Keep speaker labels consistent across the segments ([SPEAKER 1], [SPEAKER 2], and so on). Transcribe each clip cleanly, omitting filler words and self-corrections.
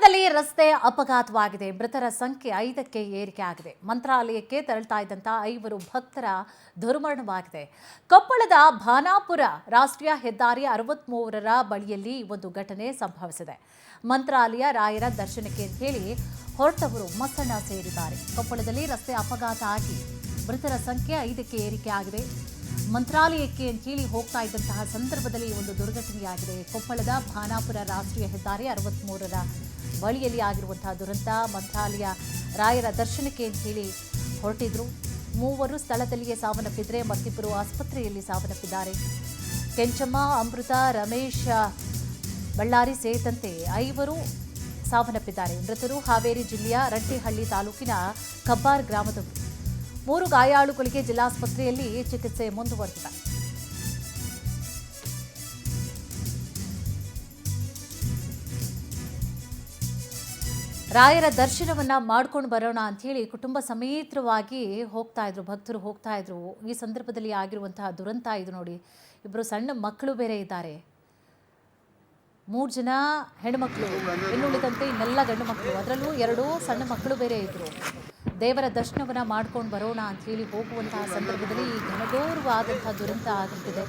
[SPEAKER 1] ಕೊಪ್ಪಳದಲ್ಲಿ ರಸ್ತೆ ಅಪಘಾತವಾಗಿದೆ. ಮೃತರ ಸಂಖ್ಯೆ 5ಕ್ಕೆ ಏರಿಕೆ ಆಗಿದೆ. ಮಂತ್ರಾಲಯಕ್ಕೆ ತೆರಳುತ್ತಾ ಇದ್ದಂತ 5 ಭಕ್ತರ ದುರ್ಮರಣವಾಗಿದೆ. ಕೊಪ್ಪಳದ ಭಾನಾಪುರ ರಾಷ್ಟ್ರೀಯ ಹೆದ್ದಾರಿ 63ರ ಬಳಿಯಲ್ಲಿ ಒಂದು ಘಟನೆ ಸಂಭವಿಸಿದೆ. ಮಂತ್ರಾಲಯ ರಾಯರ ದರ್ಶನಕ್ಕೆ ಅಂತ ಹೇಳಿ ಹೊರಟವರು ಮಸಣ ಸೇರಿದ್ದಾರೆ. ಕೊಪ್ಪಳದಲ್ಲಿ ರಸ್ತೆ ಅಪಘಾತ ಆಗಿ ಮೃತರ ಸಂಖ್ಯೆ 5ಕ್ಕೆ ಏರಿಕೆ ಆಗಿದೆ. ಮಂತ್ರಾಲಯಕ್ಕೆ ಅಂತ ಹೇಳಿ ಹೋಗ್ತಾ ಇದ್ದಂತಹ ಸಂದರ್ಭದಲ್ಲಿ ಒಂದು ದುರ್ಘಟನೆಯಾಗಿದೆ. ಕೊಪ್ಪಳದ ಭಾನಾಪುರ ರಾಷ್ಟ್ರೀಯ ಹೆದ್ದಾರಿ 63ರ ಬಳಿಯಲ್ಲಿ ಆಗಿರುವಂತಹ ದುರಂತ. ಮಂತ್ರಾಲಯ ರಾಯರ ದರ್ಶನಕ್ಕೆ ಅಂತ ಹೇಳಿ ಹೊರಟಿದ್ರು. 3 ಸ್ಥಳದಲ್ಲಿಯೇ ಸಾವನ್ನಪ್ಪಿದ್ರೆ ಮತ್ತಿಬ್ಬರು ಆಸ್ಪತ್ರೆಯಲ್ಲಿ ಸಾವನ್ನಪ್ಪಿದ್ದಾರೆ. ಕೆಂಚಮ್ಮ, ಅಮೃತ, ರಮೇಶ್ ಬಳ್ಳಾರಿ ಸೇರಿದಂತೆ 5 ಸಾವನ್ನಪ್ಪಿದ್ದಾರೆ. ಮೃತರು ಹಾವೇರಿ ಜಿಲ್ಲೆಯ ರಟ್ಟಿಹಳ್ಳಿ ತಾಲೂಕಿನ ಕಬ್ಬಾರ್ ಗ್ರಾಮದವರು. 3 ಗಾಯಾಳುಗಳಿಗೆ ಜಿಲ್ಲಾಸ್ಪತ್ರೆಯಲ್ಲಿ ಚಿಕಿತ್ಸೆ ಮುಂದುವರೆದಿದೆ. ರಾಯರ ದರ್ಶನವನ್ನ ಮಾಡ್ಕೊಂಡು ಬರೋಣ ಅಂತ ಹೇಳಿ ಕುಟುಂಬ ಸಮೇತವಾಗಿ ಹೋಗ್ತಾ ಇದ್ರು, ಭಕ್ತರು ಹೋಗ್ತಾ ಇದ್ರು. ಈ ಸಂದರ್ಭದಲ್ಲಿ ಆಗಿರುವಂತಹ ದುರಂತ ಇದು ನೋಡಿ. ಇಬ್ಬರು ಸಣ್ಣ ಮಕ್ಕಳು ಬೇರೆ ಇದ್ದಾರೆ. 3 ಜನ ಹೆಣ್ಣುಮಕ್ಕಳು, ಇನ್ನುಳಿದಂತೆ ಇನ್ನೆಲ್ಲ ಗಂಡು ಮಕ್ಕಳು, ಅದರಲ್ಲೂ 2 ಸಣ್ಣ ಮಕ್ಕಳು ಬೇರೆ ಇದ್ರು. ದೇವರ ದರ್ಶನವನ್ನ ಮಾಡ್ಕೊಂಡು ಬರೋಣ ಅಂತ ಹೇಳಿ ಹೋಗುವಂತಹ ಸಂದರ್ಭದಲ್ಲಿ ಈ ಘನಘೋರವಾದಂತಹ ದುರಂತ ಆಗುತ್ತಿದೆ.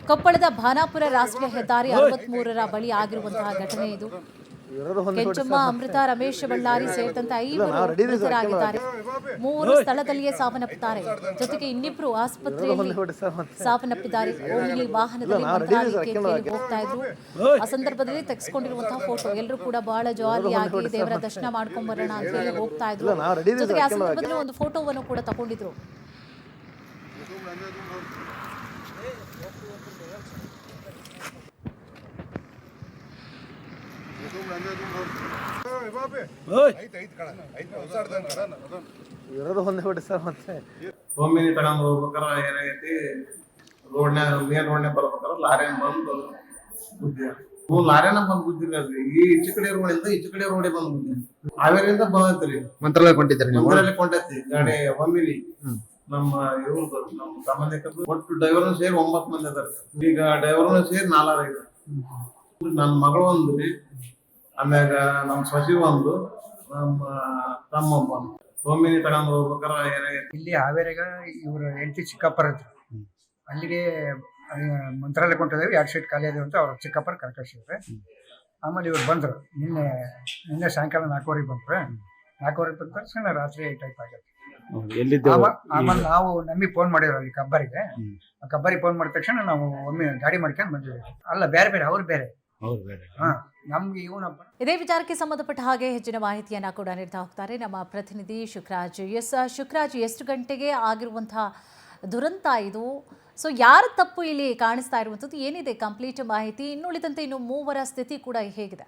[SPEAKER 1] ಕೊಪ್ಪಳದ ಭಾನಾಪುರ ರಾಷ್ಟ್ರೀಯ ಹೆದ್ದಾರಿ 63ರ ಬಳಿ ಆಗಿರುವಂತಹ ಘಟನೆ ಇದು. ಕೆಂಚಮ್ಮ, ಅಮೃತ, ರಮೇಶ್ ಬಳ್ಳಾರಿ ಸೇರಿದಂತೆ 5 ಮೃತರಾಗಿದ್ದಾರೆ. 3 ಸ್ಥಳದಲ್ಲಿಯೇ ಸಾವನ್ನಪ್ಪಿದ್ದಾರೆ. ಜೊತೆಗೆ ಇನ್ನಿಬ್ರು ಆಸ್ಪತ್ರೆಯಲ್ಲಿ ಸಾವನ್ನಪ್ಪಿದ್ದಾರೆ. ಓಮಿನಿ ವಾಹನದಲ್ಲಿ ಮಂತ್ರಾಲಯಕ್ಕೆ ಹೋಗ್ತಾ ಇದ್ರು. ಆ ಸಂದರ್ಭದಲ್ಲಿ ತೆಗೆಸ್ಕೊಂಡಿರುವಂತಹ ಫೋಟೋ. ಎಲ್ಲರೂ ಕೂಡ ಬಹಳ ಜಾಲಿಯಾಗಿ ದೇವರ ದರ್ಶನ ಮಾಡ್ಕೊಂಡ್ ಬರೋಣ ಅಂತ ಹೇಳಿ ಹೋಗ್ತಾ ಇದ್ರು. ಜೊತೆಗೆ ಆ ಸಂದರ್ಭದಲ್ಲಿ ಒಂದು ಫೋಟೋವನ್ನು ಕೂಡ ತಗೊಂಡಿದ್ರು.
[SPEAKER 2] ಹೋಮಿನಿ ತಗೊಂಡ್ ಹೋಗ್ಬೇಕಾರ ಏನಾಗೈತಿ, ಮೇನ್ ರೋಡ್ನ್ಯಾಗ ಬರ್ಬೇಕಾರ ಲಾರಿನ ಬಂದು ಲಾರಿನ ಬಂದ್ ಗುದ್ದಿರಿ. ಈ ಈಚೆ ಕಡೆ ರೋಡಿಂದ ಈಚೆ ಕಡೆ ರೋಡಿ ಬಂದ್ ಗುದ್ದಿ. ಹಾವೇರಿಯಿಂದ ಬಂದೈತ್ರಿ.
[SPEAKER 3] ಮಂತ್ರಾಲಯ ಕೊಂಟಿದ್ರಿ?
[SPEAKER 2] ಮಂತ್ರಾಲಯ ಕೊಂಡೈತಿ ಗಾಡಿ ಹೋಮಿನಿ. ನಮ್ಮ ಇವ್ರದ್ದು ನಮ್ಮ ಸಂಬಂಧಿಕರು ಒಟ್ಟು ಡ್ರೈವರ್ನು ಸೇರಿ 9 ಮಂದಿ ಅದಾರ. ಈಗ ಡ್ರೈವರ್ನು ಸೇರಿ 4 ಇದಾರೆ. ನನ್ನ ಮಗಳು ಒಂದ್ರಿ, ಆಮ್ಯಾಗ ನಮ್ಮ ಸಸಿ ಒಂದು, ನಮ್ಮ ತಮ್ಮ ಒಂದು. ಹೋಮಿನಿ ತಗೊಂಡ್ ಹೋಗ್ಬೇಕಾರ ಏನಾಗೈತಿ,
[SPEAKER 4] ಇಲ್ಲಿ ಹಾವೇರಿಗ ಇವ್ರ ಹೆಂಡತಿ ಚಿಕ್ಕಪ್ಪರ ಇದ್ರು. ಅಲ್ಲಿಗೆ ಮಂತ್ರಾಲಯ ಕೊಂಡಿದ್ದೇವೆ. 2 ಸೀಟ್ ಖಾಲಿ ಅದೇವು ಅಂತ ಅವ್ರ ಚಿಕ್ಕಪ್ಪರ ಕರ್ಕಳಿಸಿದ್ರೆ. ಆಮೇಲೆ ಇವ್ರು ಬಂದರು. ನಿನ್ನೆ ಸಾಯಂಕಾಲ 4:15 ಬಂದ್ರೆ 4:15 ಬಂದ ತಕ್ಷಣ ರಾತ್ರಿ ಟೈಪ್ ಆಗೈತೆ. ಆಮೇಲೆ ನಾವು ನಮಗೆ ಫೋನ್ ಮಾಡಿದ್ರು ಅಲ್ಲಿ ಕಬ್ಬರಿಗೆ. ಕಬ್ಬರಿಗೆ ಫೋನ್ ಮಾಡಿದ ತಕ್ಷಣ ನಾವು ಒಮ್ಮೆ ಗಾಡಿ ಮಾಡ್ಕೊಂಡು ಬಂದಿದ್ದೀವಿ. ಅಲ್ಲ, ಬೇರೆ ಬೇರೆ, ಅವ್ರು ಬೇರೆ. ನಮ್ಗೆ ಇವನಪ್ಪ.
[SPEAKER 1] ಇದೇ ವಿಚಾರಕ್ಕೆ ಸಂಬಂಧಪಟ್ಟ ಹಾಗೆ ಹೆಚ್ಚಿನ ಮಾಹಿತಿಯನ್ನ ಕೂಡ ನೀಡ್ತಾ ಹೋಗ್ತಾರೆ ನಮ್ಮ ಪ್ರತಿನಿಧಿ ಶುಕ್ರಾಜ್. ಶುಕ್ರಾಜ್, ಎಷ್ಟು ಗಂಟೆಗೆ ಆಗಿರುವಂತಹ ದುರಂತ ಇದು? ಸೊ ಯಾರ ತಪ್ಪು ಇಲ್ಲಿ ಕಾಣಿಸ್ತಾ ಇರುವಂಥದ್ದು? ಏನಿದೆ ಕಂಪ್ಲೀಟ್ ಮಾಹಿತಿ? ಇನ್ನುಳಿದಂತೆ ಇನ್ನು 3 ಸ್ಥಿತಿ ಕೂಡ ಹೇಗಿದೆ?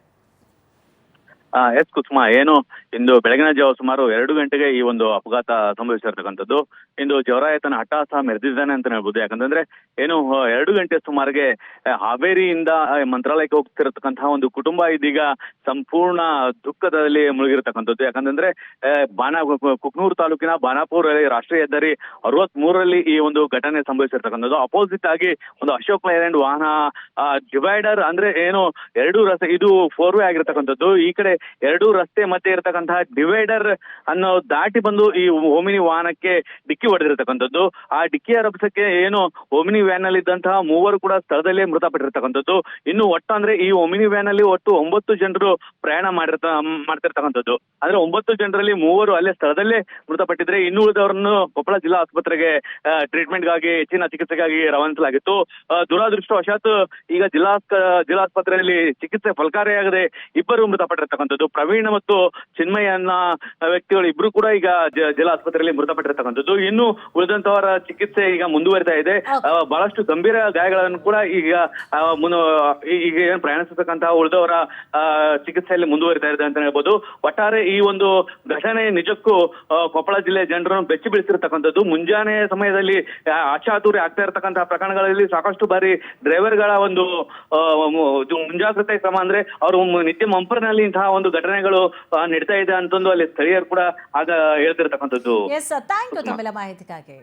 [SPEAKER 5] ಎಸ್ ಕುಸುಮಾ, ಏನು ಇಂದು ಬೆಳಗಿನ ಜಾವ ಸುಮಾರು 2 ಗಂಟೆಗೆ ಈ ಒಂದು ಅಪಘಾತ ಸಂಭವಿಸಿರ್ತಕ್ಕಂಥದ್ದು. ಇಂದು ಜವರಾಯತನ ಹಠಾಸ ಮೆರೆದಿದ್ದಾನೆ ಅಂತ ಹೇಳ್ಬೋದು. ಯಾಕಂತಂದ್ರೆ ಏನು 2 ಗಂಟೆ ಸುಮಾರಿಗೆ ಹಾವೇರಿಯಿಂದ ಮಂತ್ರಾಲಯಕ್ಕೆ ಹೋಗ್ತಿರತಕ್ಕಂತಹ ಒಂದು ಕುಟುಂಬ ಇದೀಗ ಸಂಪೂರ್ಣ ದುಃಖದಲ್ಲಿ ಮುಳುಗಿರತಕ್ಕಂಥದ್ದು. ಯಾಕಂತಂದ್ರೆ ಕುಕ್ನೂರು ತಾಲೂಕಿನ ಬಾನಾಪುರ ರಾಷ್ಟ್ರೀಯ ಹೆದ್ದಾರಿ 63ರಲ್ಲಿ ಈ ಒಂದು ಘಟನೆ ಸಂಭವಿಸಿರ್ತಕ್ಕಂಥದ್ದು. ಅಪೋಸಿಟ್ ಆಗಿ ಒಂದು ಅಶೋಕ್ ಲೈಲ್ಯಾಂಡ್ ವಾಹನ ಡಿವೈಡರ್ ಅಂದ್ರೆ ಏನು 2 ರಸ್ತೆ, ಇದು 4 ವೇ ಆಗಿರ್ತಕ್ಕಂಥದ್ದು. ಈ ಕಡೆ 2 ರಸ್ತೆ ಮಧ್ಯೆ ಇರತಕ್ಕಂತಹ ಡಿವೈಡರ್ ಅನ್ನೋ ದಾಟಿ ಬಂದು ಈ ಓಮಿನಿ ವಾಹನಕ್ಕೆ ಡಿಕ್ಕಿ ಹೊಡೆದಿರತಕ್ಕಂಥದ್ದು. ಆ ಡಿಕ್ಕಿಯ ರಭಸಕ್ಕೆ ಏನು ಓಮಿನಿ ವ್ಯಾನ್ ನಲ್ಲಿ ಇದ್ದಂತಹ 3 ಕೂಡ ಸ್ಥಳದಲ್ಲೇ ಮೃತಪಟ್ಟಿರ್ತಕ್ಕಂಥದ್ದು. ಇನ್ನು ಒಟ್ಟು ಅಂದ್ರೆ ಈ ಓಮಿನಿ ವ್ಯಾನ್ ಅಲ್ಲಿ ಒಟ್ಟು 9 ಜನರು ಪ್ರಯಾಣ ಮಾಡ್ತಿರ್ತಕ್ಕಂಥದ್ದು. ಅಂದ್ರೆ 9 ಜನರಲ್ಲಿ 3 ಅಲ್ಲೇ ಸ್ಥಳದಲ್ಲೇ ಮೃತಪಟ್ಟಿದ್ರೆ ಇನ್ನು ಉಳಿದವರನ್ನು ಕೊಪ್ಪಳ ಜಿಲ್ಲಾ ಆಸ್ಪತ್ರೆಗೆ ಟ್ರೀಟ್ಮೆಂಟ್ಗಾಗಿ, ಹೆಚ್ಚಿನ ಚಿಕಿತ್ಸೆಗಾಗಿ ರವಾನಿಸಲಾಗಿತ್ತು. ದುರಾದೃಷ್ಟವಶಾತ್ ಈಗ ಜಿಲ್ಲಾಸ್ಪತ್ರೆಯಲ್ಲಿ ಚಿಕಿತ್ಸೆ ಫಲಕಾರಿಯಾಗದೆ 2 ಮೃತಪಟ್ಟಿರ್ತಕ್ಕಂಥದ್ದು. ಪ್ರವೀಣ್ ಮತ್ತು ಚಿನ್ಮಯ ಅನ್ನ ವ್ಯಕ್ತಿಗಳು 2 ಕೂಡ ಈಗ ಜಿಲ್ಲಾ ಆಸ್ಪತ್ರೆಯಲ್ಲಿ ಮೃತಪಟ್ಟಿರ್ತಕ್ಕಂಥದ್ದು. ಇನ್ನು ಉಳಿದಂತವರ ಚಿಕಿತ್ಸೆ ಈಗ ಮುಂದುವರಿತಾ ಇದೆ. ಬಹಳಷ್ಟು ಗಂಭೀರ ಗಾಯಗಳನ್ನು ಕೂಡ ಈಗ ಏನು ಪ್ರಯಾಣಿಸತಕ್ಕಂತಹ ಉಳಿದವರ ಚಿಕಿತ್ಸೆಯಲ್ಲಿ ಮುಂದುವರಿತಾ ಇದೆ ಅಂತ ಹೇಳ್ಬೋದು. ಒಟ್ಟಾರೆ ಈ ಒಂದು ಘಟನೆ ನಿಜಕ್ಕೂ ಕೊಪ್ಪಳ ಜಿಲ್ಲೆಯ ಜನರನ್ನು ಬೆಚ್ಚಿ ಬೀಳಿಸಿರ್ತಕ್ಕಂಥದ್ದು. ಮುಂಜಾನೆ ಸಮಯದಲ್ಲಿ ಅಚಾತುರ್ಯ ಆಗ್ತಾ ಇರತಕ್ಕಂತಹ ಪ್ರಕರಣಗಳಲ್ಲಿ ಸಾಕಷ್ಟು ಬಾರಿ ಡ್ರೈವರ್ಗಳ ಒಂದು ಮುಂಜಾಗ್ರತೆ ಕ್ರಮ ಅಂದ್ರೆ ಅವರು ನಿತ್ಯ ಮಂಪರ್ನಲ್ಲಿ ಇಂತಹ ಒಂದು ಘಟನೆಗಳು ನಡೀತಾ ಇದೆ ಅಂತಂದು ಅಲ್ಲಿ ಸ್ಥಳೀಯರು ಕೂಡ ಆಗ ಹೇಳ್ತಿರ್ತಕ್ಕಂಥದ್ದು.
[SPEAKER 1] ಥ್ಯಾಂಕ್ ಯು ತಮ್ಮೆಲ್ಲ ಮಾಹಿತಿಗಾಗಿ.